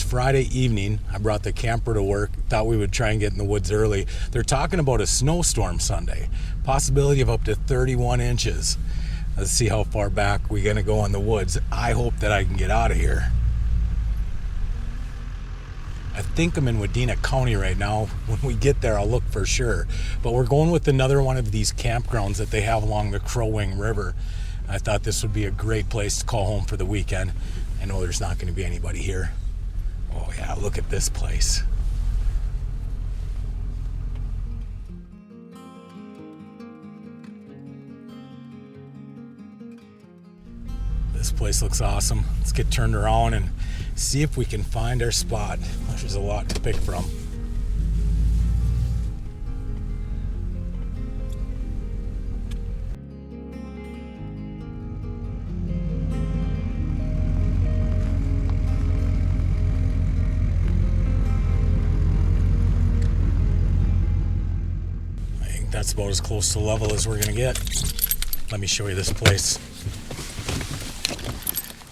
Friday evening. I brought the camper to work. Thought we would try and get in the woods early. They're talking about a snowstorm Sunday. Possibility of up to 31 inches. Let's see how far back we're going to go in the woods. I hope that I can get out of here. I think I'm in Wadena County right now. When we get there, I'll look for sure. But we're going with another one of these campgrounds that they have along the Crow Wing River. I thought this would be a great place to call home for the weekend. I know there's not going to be anybody here. Oh yeah, look at this place. This place looks awesome. Let's get turned around and see if we can find our spot. There's a lot to pick from. I think that's about as close to level as we're gonna get. Let me show you this place.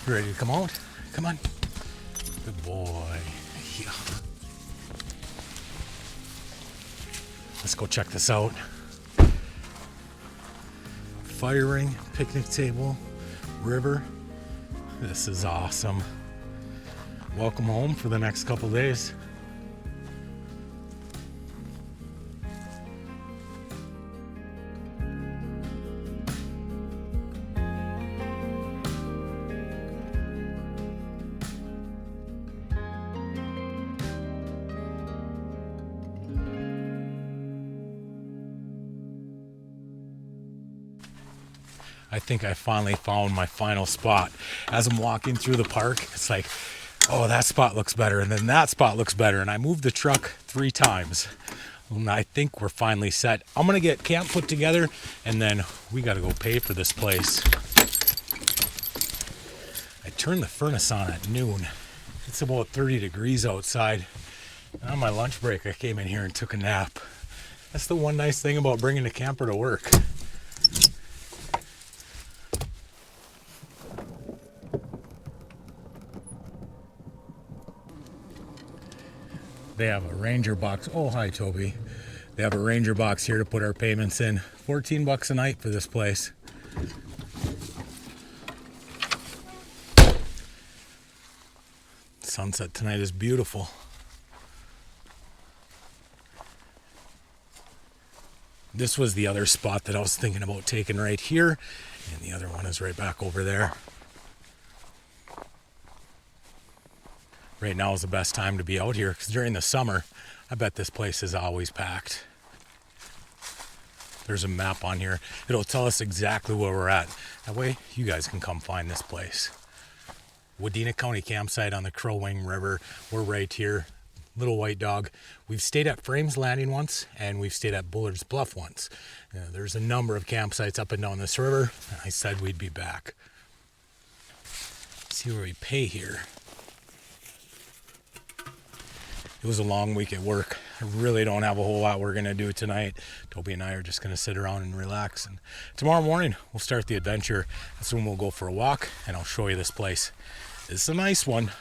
You ready to come out? Come on. Good boy. Yeah. Let's go check this out. Fire ring, picnic table, river. This is awesome. Welcome home for the next couple days. I think I finally found my final spot. As I'm walking through the park, it's like, oh, that spot looks better, and then that spot looks better, and I moved the truck 3 times. And I think we're finally set. I'm gonna get camp put together, and then we gotta go pay for this place. I turned the furnace on at noon. It's about 30 degrees outside. On my lunch break, I came in here and took a nap. That's the one nice thing about bringing a camper to work. They have a ranger box. Oh, hi, Toby. They have a ranger box here to put our payments in. 14 bucks a night for this place. Sunset tonight is beautiful. This was the other spot that I was thinking about taking right here, and the other one is right back over there. Right now is the best time to be out here because during the summer, I bet this place is always packed. There's a map on here. It'll tell us exactly where we're at. That way, you guys can come find this place. Wadena County campsite on the Crow Wing River. We're right here. Little White Dog. We've stayed at Frames Landing once, and we've stayed at Bullard's Bluff once. There's a number of campsites up and down this river, and I said we'd be back. Let's see where we pay here. It was a long week at work. I really don't have a whole lot we're going to do tonight. Toby and I are just going to sit around and relax. And tomorrow morning, we'll start the adventure. That's when we'll go for a walk, and I'll show you this place. It's a nice one.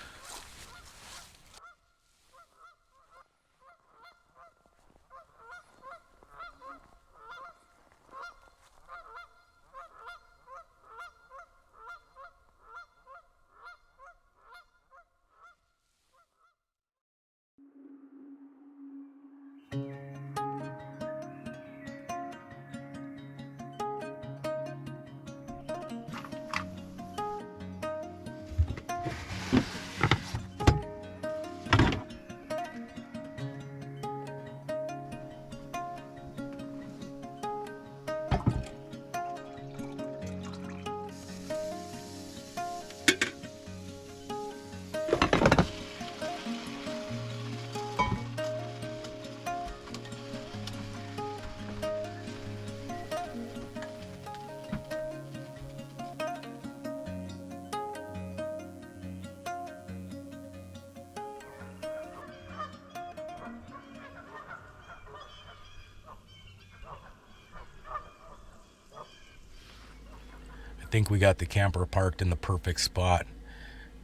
I think we got the camper parked in the perfect spot.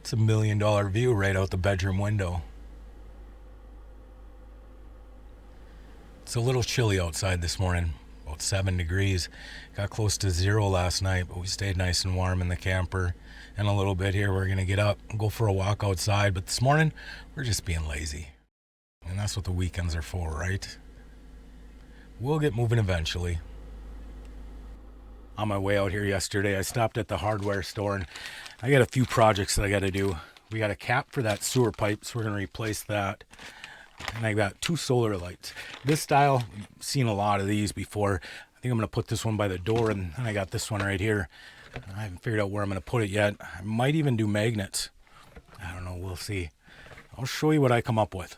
It's $1 million view right out the bedroom window. It's a little chilly outside this morning, about 7 degrees. Got close to 0 last night, but we stayed nice and warm in the camper. And a little bit here, we're going to get up and go for a walk outside. But this morning, we're just being lazy. And that's what the weekends are for, right? We'll get moving eventually. On my way out here yesterday, I stopped at the hardware store and I got a few projects that I got to do. We got a cap for that sewer pipe, so we're going to replace that. And I got 2 solar lights. This style, I've seen a lot of these before. I think I'm going to put this one by the door, and then I got this one right here. I haven't figured out where I'm going to put it yet. I might even do magnets. I don't know, we'll see. I'll show you what I come up with.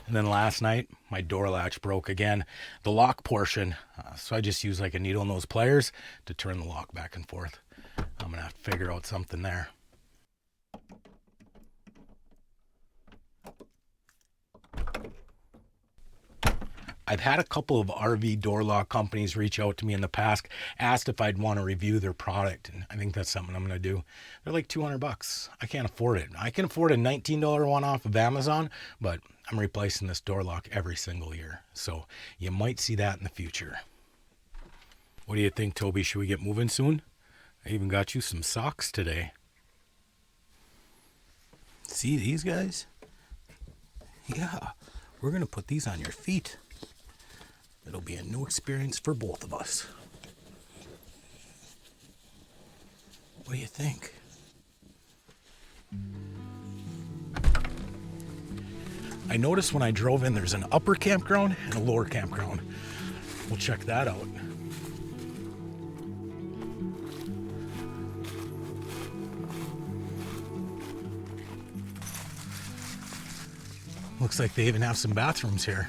And then last night, my door latch broke again. The lock portion, so I just use like a needle nose pliers to turn the lock back and forth. I'm going to have to figure out something there. I've had a couple of RV door lock companies reach out to me in the past, asked if I'd want to review their product, and I think that's something I'm going to do. They're like $200. I can't afford it. I can afford a $19 one off of Amazon, but I'm replacing this door lock every single year, so you might see that in the future. What do you think, Toby? Should we get moving soon? I even got you some socks today. See these guys? Yeah, we're going to put these on your feet. It'll be a new experience for both of us. What do you think? I noticed when I drove in, there's an upper campground and a lower campground. We'll check that out. Looks like they even have some bathrooms here.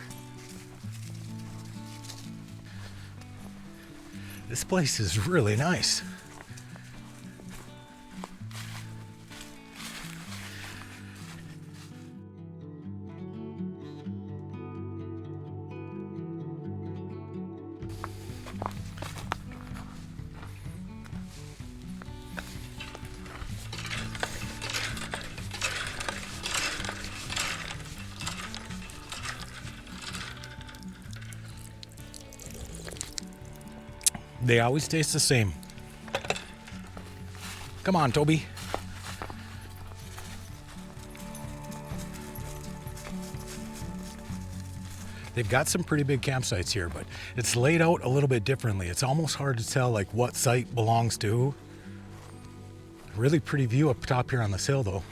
This place is really nice. They always taste the same. Come on, Toby. They've got some pretty big campsites here, but it's laid out a little bit differently. It's almost hard to tell like what site belongs to who. Really pretty view up top here on this hill though.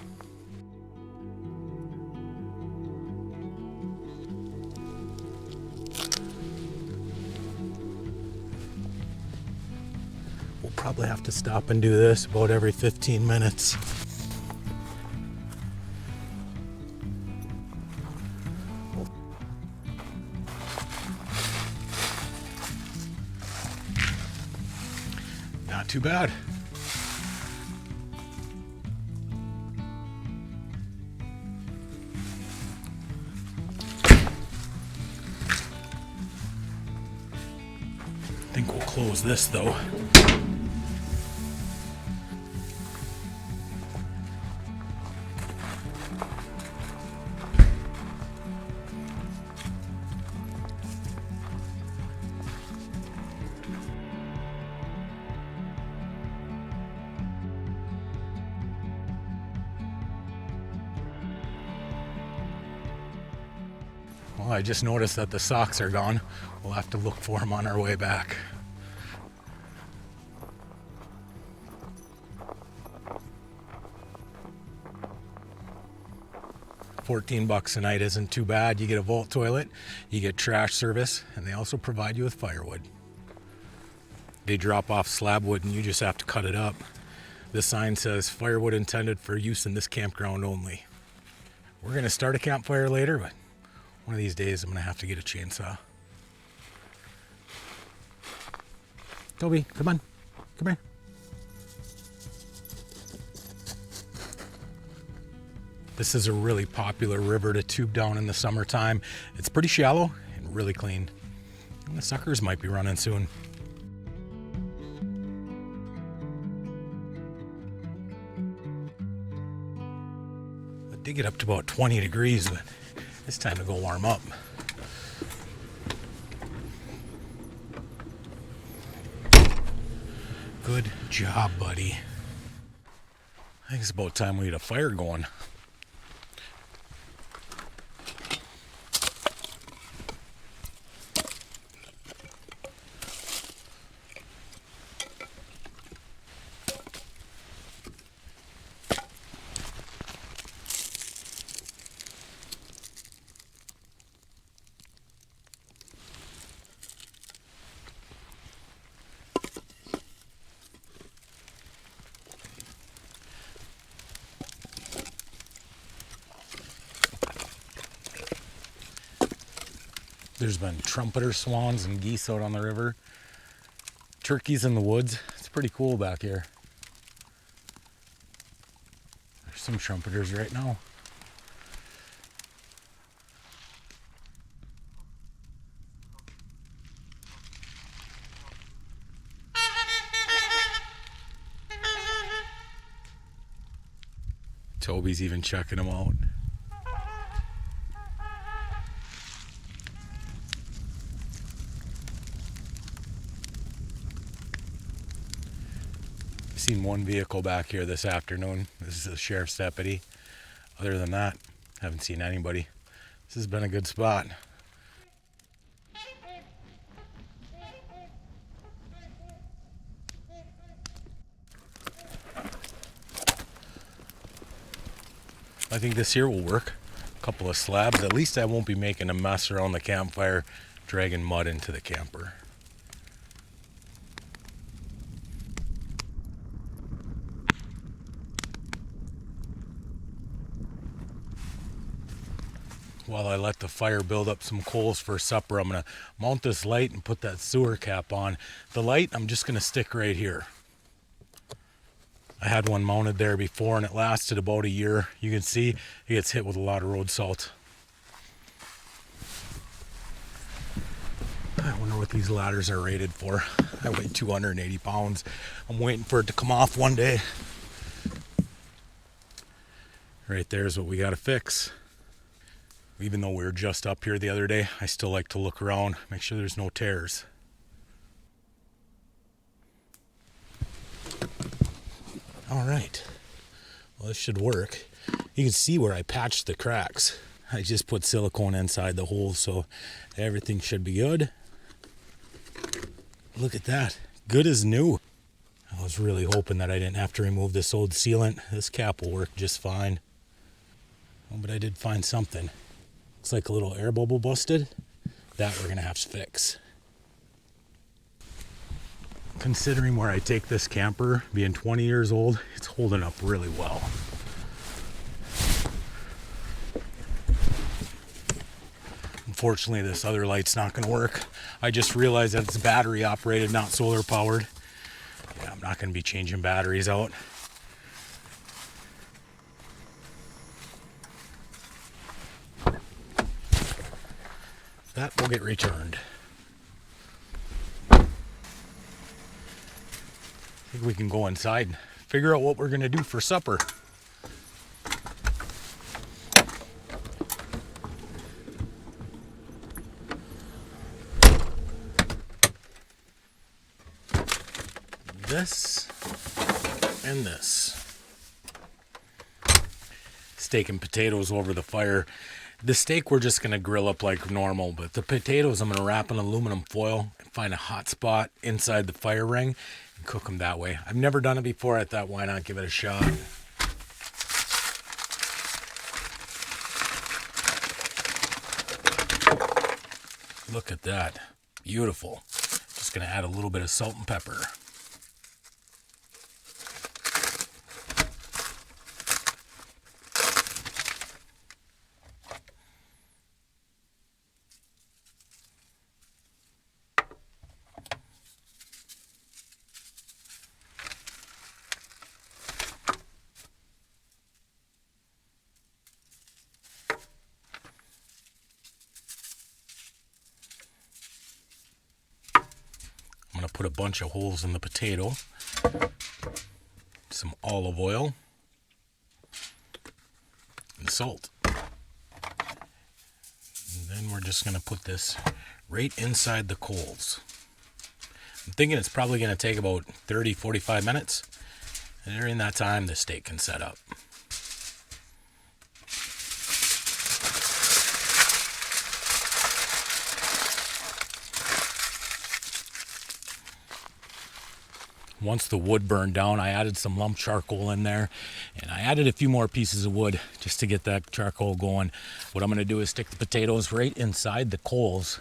Probably have to stop and do this about every 15 minutes. Not too bad. I think we'll close this though. Well, I just noticed that the socks are gone. We'll have to look for them on our way back. $14 a night isn't too bad. You get a vault toilet, you get trash service, and they also provide you with firewood. They drop off slab wood and you just have to cut it up. This sign says firewood intended for use in this campground only. We're going to start a campfire later, but one of these days I'm going to have to get a chainsaw. Toby, come on. Come here. This is a really popular river to tube down in the summertime. It's pretty shallow and really clean. And the suckers might be running soon. Should get up to about 20 degrees, but it's time to go warm up. Good job, buddy. I think it's about time we get a fire going. There's been trumpeter swans and geese out on the river. Turkeys in the woods. It's pretty cool back here. There's some trumpeters right now. Toby's even checking them out. Seen one vehicle back here this afternoon. This is a sheriff's deputy. Other than that, haven't seen anybody. This has been a good spot. I think this here will work. A couple of slabs. At least I won't be making a mess around the campfire, dragging mud into the camper. While I let the fire build up some coals for supper, I'm going to mount this light and put that sewer cap on. The light, I'm just going to stick right here. I had one mounted there before and it lasted about a year. You can see it gets hit with a lot of road salt. I wonder what these ladders are rated for. I weigh 280 pounds. I'm waiting for it to come off one day. Right there's what we got to fix. Even though we were just up here the other day, I still like to look around, make sure there's no tears. All right, well, this should work. You can see where I patched the cracks. I just put silicone inside the holes, so everything should be good. Look at that, good as new. I was really hoping that I didn't have to remove this old sealant. This cap will work just fine. Oh, but I did find something. Looks like a little air bubble busted. That we're gonna have to fix. Considering where I take this camper, being 20 years old, it's holding up really well. Unfortunately, this other light's not gonna work. I just realized that it's battery operated, not solar powered. Yeah, I'm not gonna be changing batteries out. That will get returned. I think we can go inside and figure out what we're gonna do for supper. This and this. Steak and potatoes over the fire. The steak we're just gonna grill up like normal, but the potatoes I'm gonna wrap in aluminum foil and find a hot spot inside the fire ring and cook them that way. I've never done it before. I thought, why not give it a shot? Look at that, beautiful. Just gonna add a little bit of salt and pepper. I'm going to put a bunch of holes in the potato, some olive oil, and salt. And then we're just going to put this right inside the coals. I'm thinking it's probably going to take about 30-45 minutes. And during that time, the steak can set up. Once the wood burned down, I added some lump charcoal in there, and I added a few more pieces of wood just to get that charcoal going. What I'm going to do is stick the potatoes right inside the coals,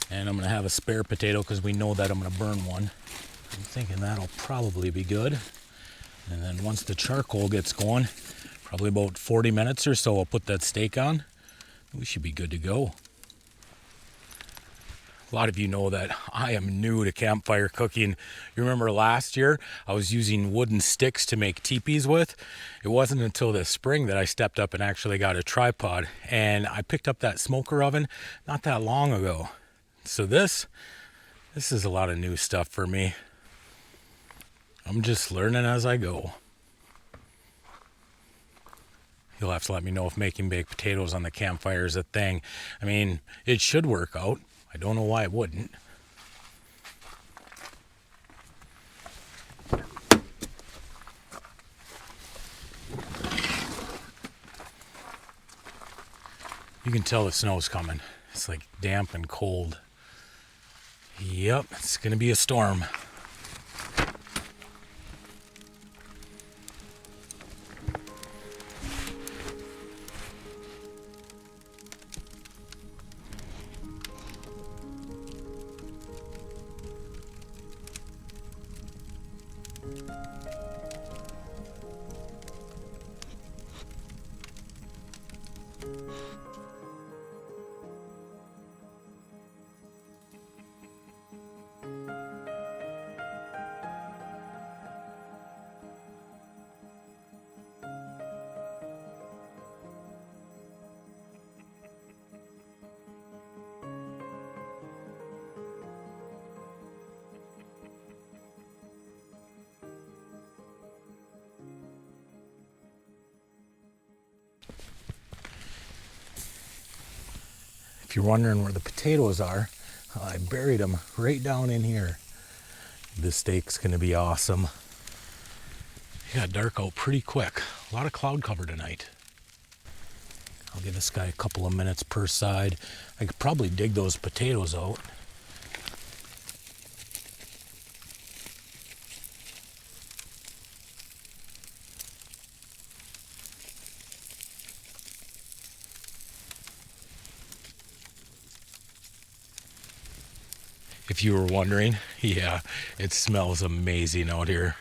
and I'm going to have a spare potato because we know that I'm going to burn one. I'm thinking that'll probably be good. And then once the charcoal gets going, probably about 40 minutes or so, I'll put that steak on. We should be good to go. A lot of you know that I am new to campfire cooking. You remember last year I was using wooden sticks to make teepees with. It wasn't until this spring that I stepped up and actually got a tripod, and I picked up that smoker oven not that long ago. So this is a lot of new stuff for me. I'm just learning as I go. You'll have to let me know if making baked potatoes on the campfire is a thing. I mean, it should work out. I don't know why it wouldn't. You can tell the snow's coming. It's like damp and cold. Yep, it's gonna be a storm. If you're wondering where the potatoes are, I buried them right down in here. This steak's gonna be awesome. It got dark out pretty quick. A lot of cloud cover tonight. I'll give this guy a couple of minutes per side. I could probably dig those potatoes out. If you were wondering, yeah, it smells amazing out here.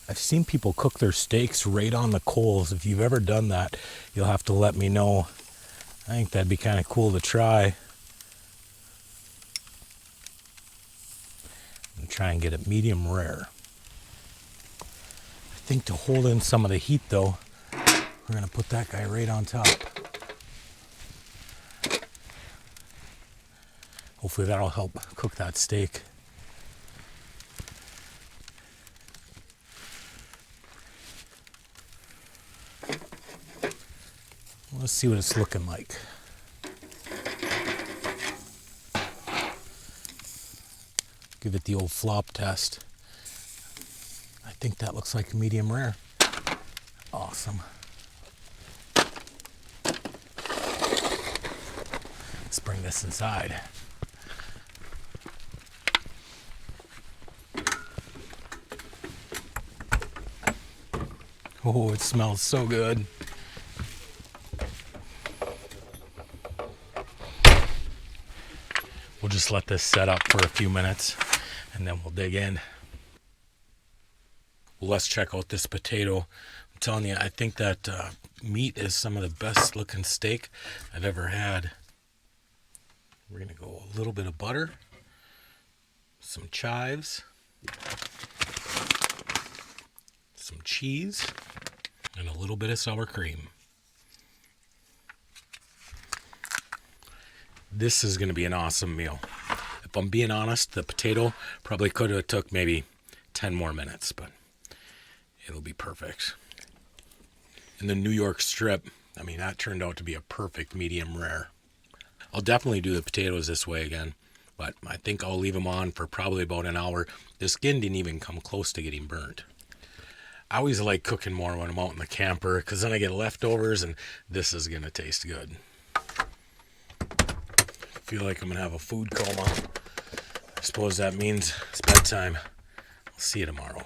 I've seen people cook their steaks right on the coals. If you've ever done that, you'll have to let me know. I think that'd be kind of cool to try. I'm gonna try and get it medium rare. I think to hold in some of the heat though, we're gonna put that guy right on top. Hopefully that'll help cook that steak. Let's see what it's looking like. Give it the old flop test. I think that looks like medium rare. Awesome. Let's bring this inside. Oh, it smells so good. We'll just let this set up for a few minutes and then we'll dig in. Well, let's check out this potato. I'm telling you, I think that meat is some of the best looking steak I've ever had. We're gonna go a little bit of butter, some chives, some cheese, and a little bit of sour cream. This is going to be an awesome meal. If I'm being honest, the potato probably could have took maybe 10 more minutes, but it'll be perfect. And the New York strip, I mean, that turned out to be a perfect medium rare. I'll definitely do the potatoes this way again, but I think I'll leave them on for probably about an hour. The skin didn't even come close to getting burnt. I always like cooking more when I'm out in the camper, because then I get leftovers, and this is going to taste good. I feel like I'm going to have a food coma. I suppose that means it's bedtime. I'll see you tomorrow.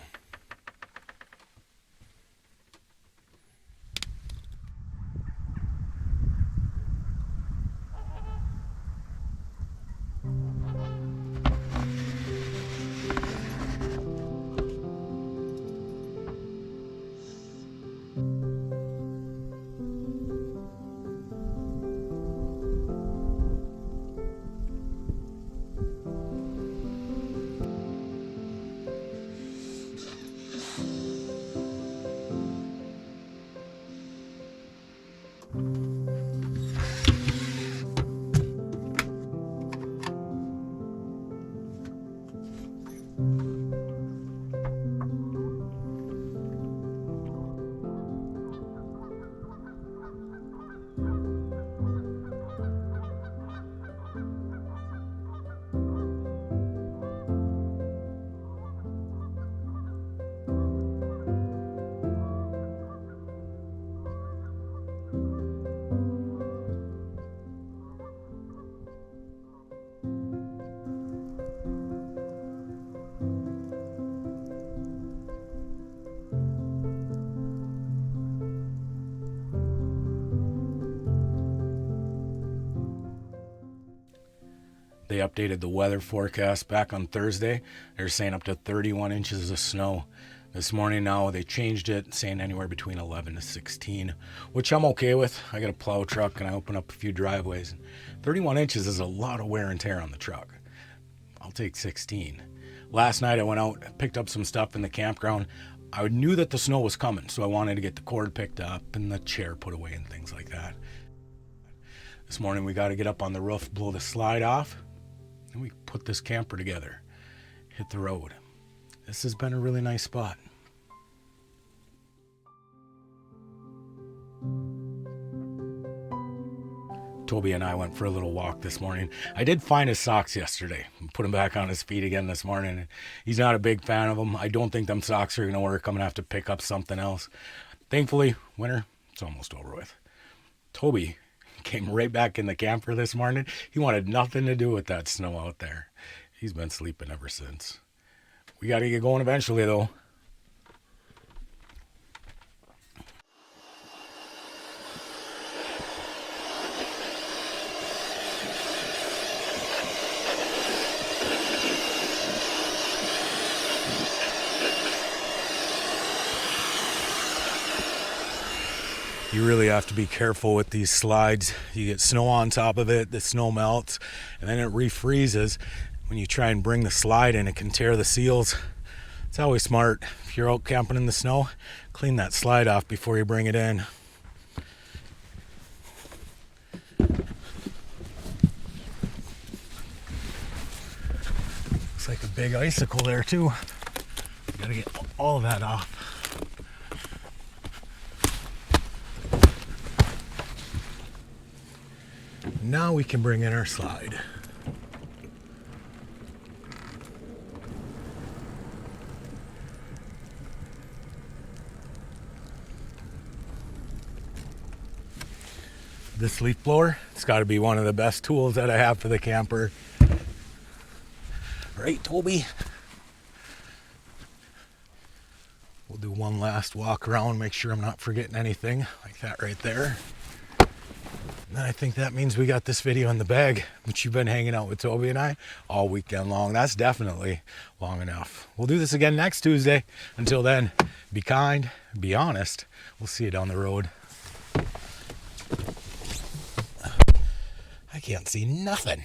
They updated the weather forecast back on Thursday. They're saying up to 31 inches of snow. This morning now they changed it, saying anywhere between 11 to 16, which I'm okay with. I got a plow truck and I open up a few driveways. 31 inches is a lot of wear and tear on the truck. I'll take 16. Last night I went out, picked up some stuff in the campground. I knew that the snow was coming, so I wanted to get the cord picked up and the chair put away and things like that. This morning we got to get up on the roof, blow the slide off, and we put this camper together, hit the road. This has been a really nice spot. Toby and I went for a little walk this morning. I did find his socks yesterday and put him back on his feet again this morning. He's not a big fan of them. I don't think them socks are going to work. I'm going to have to pick up something else. Thankfully, winter, it's almost over with. Toby came right back in the camper this morning. He wanted nothing to do with that snow out there. He's been sleeping ever since. We got to get going eventually, though. You really have to be careful with these slides. You get snow on top of it, the snow melts, and then it refreezes. When you try and bring the slide in, it can tear the seals. It's always smart. If you're out camping in the snow, clean that slide off before you bring it in. Looks like a big icicle there too. Gotta get all of that off. Now we can bring in our slide. This leaf blower, it's got to be one of the best tools that I have for the camper. Right, Toby? We'll do one last walk around, make sure I'm not forgetting anything, like that right there. And I think that means we got this video in the bag, but you've been hanging out with Toby and I all weekend long. That's definitely long enough. We'll do this again next Tuesday. Until then, be kind, be honest. We'll see you down the road. I can't see nothing.